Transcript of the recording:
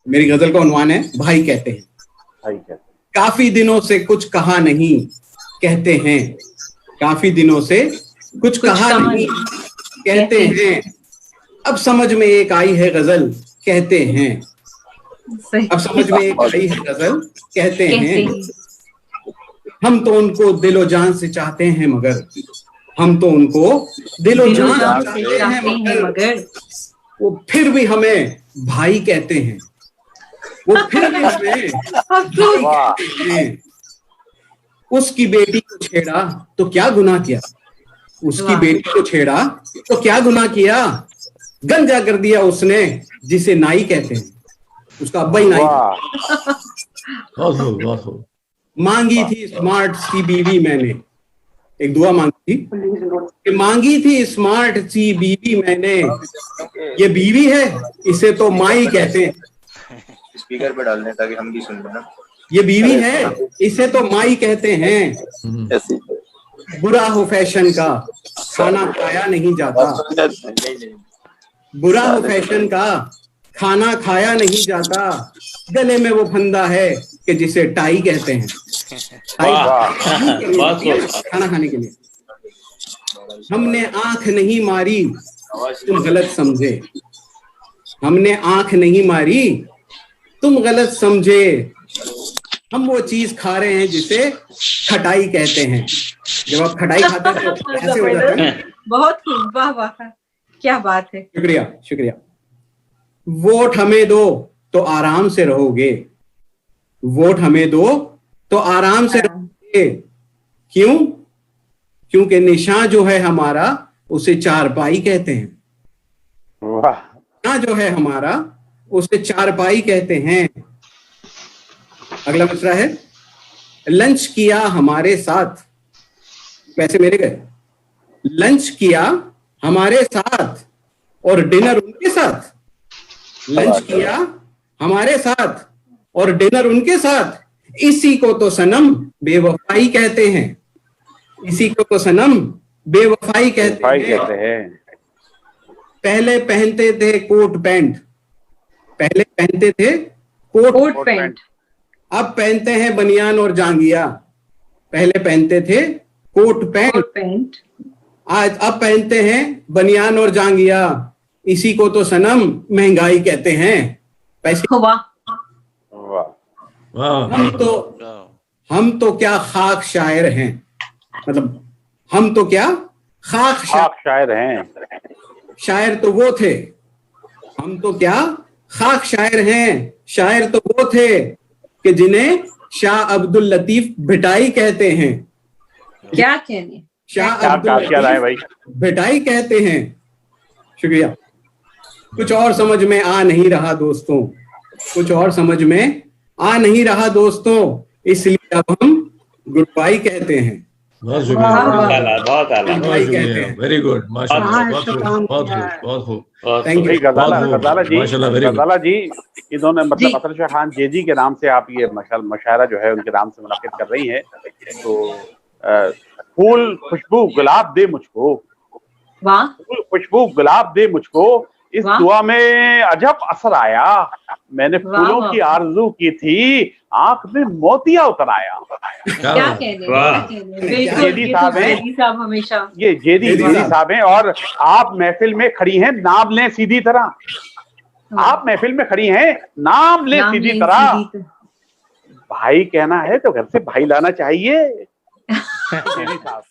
मेरी गजल का उन्वान है भाई कहते हैं। भाई कहते हैं। काफी दिनों से कुछ कहा नहीं कहते हैं, काफी दिनों से कुछ कहा नहीं कहते हैं, अब समझ में एक आई है गजल कहते हैं, अब समझ में एक आई है गजल कहते हैं। हम तो उनको दिलो जान से चाहते हैं मगर, हम तो उनको दिलो जान से चाहते हैं मगर वो फिर भी हमें भाई कहते हैं, वो फिर भी हमें भाई कहते हैं। उसकी बेटी को छेड़ा तो क्या गुनाह किया, उसकी बेटी को छेड़ा तो क्या गुनाह किया, गंजा कर दिया उसने जिसे नाई कहते हैं, उसका अब्बा ही नाई। मांगी थी स्मार्ट सी बीवी मैंने, एक दुआ मांगी थी कि मांगी थी स्मार्ट सी बीवी मैंने, ये बीवी है इसे तो माई कहते हैं। स्पीकर पे डालने ताकि हम भी सुन लें ना। ये बीवी है इसे तो माई कहते हैं। बुरा हो फैशन का खाना खाया नहीं जाता, बुरा हो फैशन का खाना खाया नहीं जाता, गले में वो फंदा है कि जिसे टाई कहते हैं। खाना खाने के लिए हमने आंख नहीं मारी तुम गलत समझे, हमने आंख नहीं मारी तुम गलत समझे, हम वो चीज खा रहे हैं जिसे खटाई कहते हैं। जब आप खटाई खाते हैं तो ऐसे हो जाता है। बहुत खूब, वाह वाह, क्या बात है। शुक्रिया शुक्रिया। वोट हमें दो तो आराम से रहोगे, वोट हमें दो तो आराम से रहोगे, क्यों? क्योंकि निशान जो है हमारा उसे चारपाई कहते हैं। निशान जो है हमारा उसे चारपाई कहते हैं। अगला मिसरा है, लंच किया हमारे साथ, पैसे मेरे गए, लंच किया हमारे साथ और डिनर उनके साथ, लंच किया हमारे साथ और डिनर उनके साथ, इसी को तो सनम बेवफाई कहते हैं, इसी को तो सनम बेवफाई कहते हैं। पहले पहनते थे कोट पैंट, पहले पहनते थे कोट पैंट, अब पहनते हैं बनियान और जांगिया। पहले पहनते थे कोट पैंट, आज अब पहनते हैं बनियान और जांगिया, इसी को तो सनम महंगाई कहते हैं। पैसे हम तो क्या खाक शायर हैं, मतलब हम तो क्या खाक शायर हैं, शायर तो वो थे, हम तो क्या खाक शायर हैं, शायर तो वो थे कि जिन्हें शाह अब्दुल लतीफ भिटाई कहते हैं। क्या कहने, शाह अब्दुल लतीफ भिटाई कहते हैं। शुक्रिया। कुछ और समझ में आ नहीं रहा दोस्तों, कुछ और समझ में आ नहीं रहा दोस्तों, इसलिए अब हम गुड बाय कहते हैं। बहुत शुक्रिया, वेरी गुड, माशाल्लाह, बहुत खूब। थैंक यू गजाला जी, इन्होंने मतलब असर शाह खान जेजी के नाम से आप ये मशायरा जो है उनके नाम से मुनाकिद कर रही हैं। तो फूल खुशबू गुलाब दे मुझको, फूल खुशबू गुलाब दे मुझको, इस दुआ में अजब असर आया, मैंने फूलों की आरज़ू की थी, आंख में मोतिया उतर आया। क्या कहने, जेदी साहब हैं, हमेशा ये जेदी साहब हैं, और आप महफिल में खड़ी हैं, नाम लें सीधी तरह, आप महफिल में खड़ी हैं, नाम लें सीधी तरह, भाई कहना है तो घर से भाई लाना चाहिए। जेदी साहब